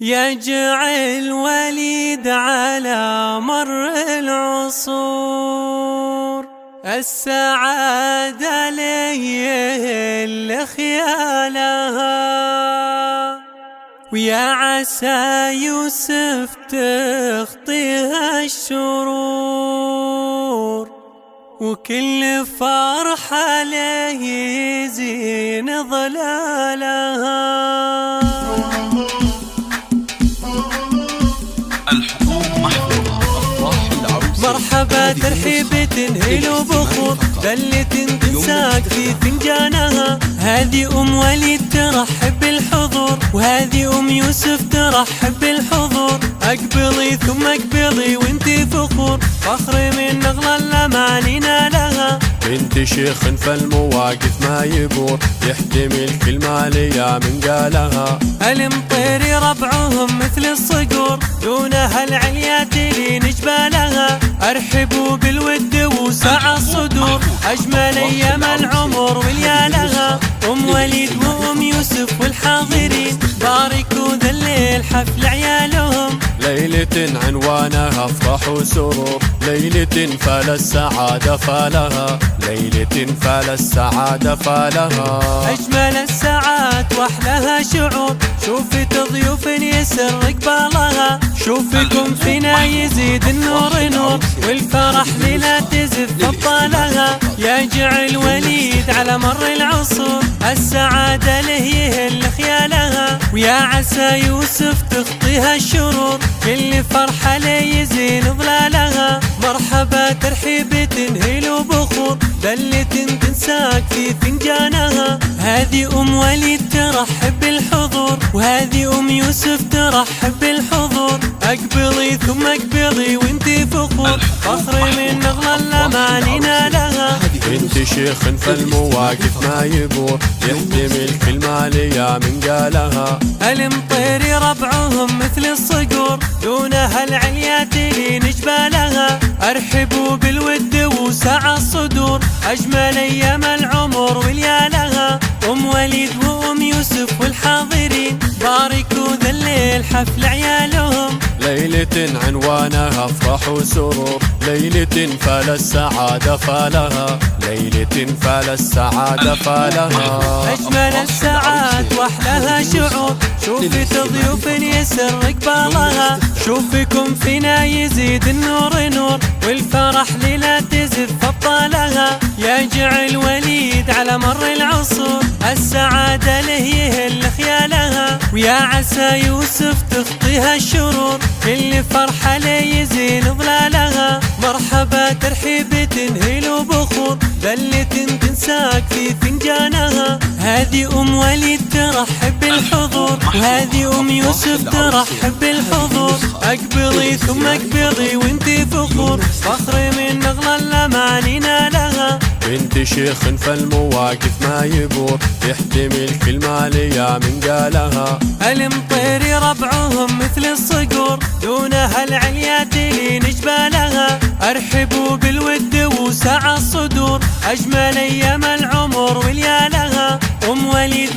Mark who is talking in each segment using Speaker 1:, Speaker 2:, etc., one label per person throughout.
Speaker 1: يجعل وليد على مر العصور السعادة ليه اللي خيالها، ويا عسى يوسف تخطيها الشرور، وكل فرحة ليه يزين ظلالها. مرحبا ترحيب تنهل وبخور دلة تنساك في فنجانها، هذه وليد ترحب بالحضور، وهذه يوسف ترحب بالحضور. اقبلي ثم اقبلي وانتي فخور، فخر من اغلى الامانينا لها.
Speaker 2: بنت شيخ فالمواقف ما يبور، يحتمل كل ما ليا من قالها.
Speaker 1: المطير ربعهم مثل الصقور، دونها العليات لين جبالها. ارحبوا بالود وسع الصدور، اجمل ايام العمر وليالها. وليد يوسف والحاضرين، باركوا ذا الليل حفل عيالهم.
Speaker 2: ليلة عنوانها افراح وسرور، ليلة فال السعادة فالها، ليلة فال السعادة فالها.
Speaker 1: أجمل الساعات وأحلاها شعور، شوفت ضيوف يسر قبالها. شوفكم فينا يزيد النور نور، والفرح لنا تزف أبطالها. يجعل وليد على مر العصور السعادة له يهل خيالها، ويا عسى يوسف تخطيها الشرور، كل فرحة لي يزين ظلالها. مرحبا ترحيب تنهل وبخور دلة تنساك في فنجانها، هذه وليد ترحب بالحضور، وهذه يوسف ترحب بالحضور. اقبلي ثم اقبلي وانتي فخور، فخر من اغلى الامانينا لها.
Speaker 2: بنت شيخ فالمواقف ما يبور، يحتمل كل ما ليا من قالها.
Speaker 1: المطير ربعهم مثل الصقور، دونها العليات لين جبالها. ارحبوا بالود وسع الصدور، اجمل ايام العمر وليالها. وليد يوسف والحاضرين، باركوا ذا الليل حفل عيالهم.
Speaker 2: ليلة عنوانها افراح وسرور، ليلة فال السعادة فالها، ليلة فال السعادة فالها.
Speaker 1: أجمل الساعات وأحلاها شعور، شوفت ضيوف يسر قبالها. شوفكم فينا يزيد النور نور، والفرح لنا تزف أبطالها. يجعل وليد على مر العصور السعادة له يهل خيالها، ويا عسى يوسف تخطيها الشرور، كل فرحة لي يزين ظلالها. مرحبا ترحيب تنهل وبخور دلة تنساك في فنجانها، هذه وليد ترحب بالحضور، وهذه يوسف ترحب بالحضور. اقبلي ثم اقبلي وانتي فخور، فخر من اغلى الامانينا لها.
Speaker 2: بنت شيخ فالمواقف ما يبور، يحتمل كل ما ليا من قالها.
Speaker 1: المطير ربعهم مثل الصقور، دونها العليات لين جبالها. ارحبوا بالود وسع الصدور، اجمل ايام العمر وليالها. وليد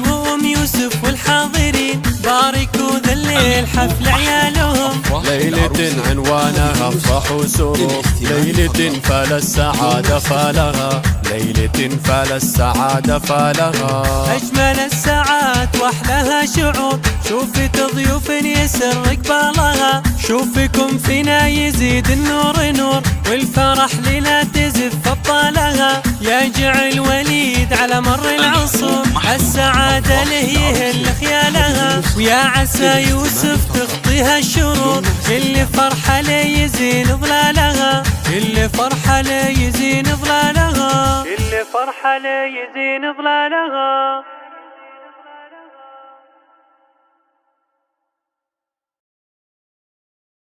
Speaker 1: يوسف والحاضرين، باركوا ذا الليل حفل عيالهم.
Speaker 2: ليلة عنوانها افراح وسرور، ليلة فال السعادة فالها، ليلة فال السعادة فالها.
Speaker 1: أجمل الساعات وأحلاها شعور، شوفت ضيوف يسر قبالها. شوفكم فينا يزيد النور نور، والفرح لنا تزف أبطالها. يجعل وليد على مر العصور السعادة له يهل خيالها، ويا عسى يوسف تخطيها الشرور، كل فرحة لي يزين ظلالها. كل فرحة لي يزين ظلالها، كل فرحة لي يزين ظلالها.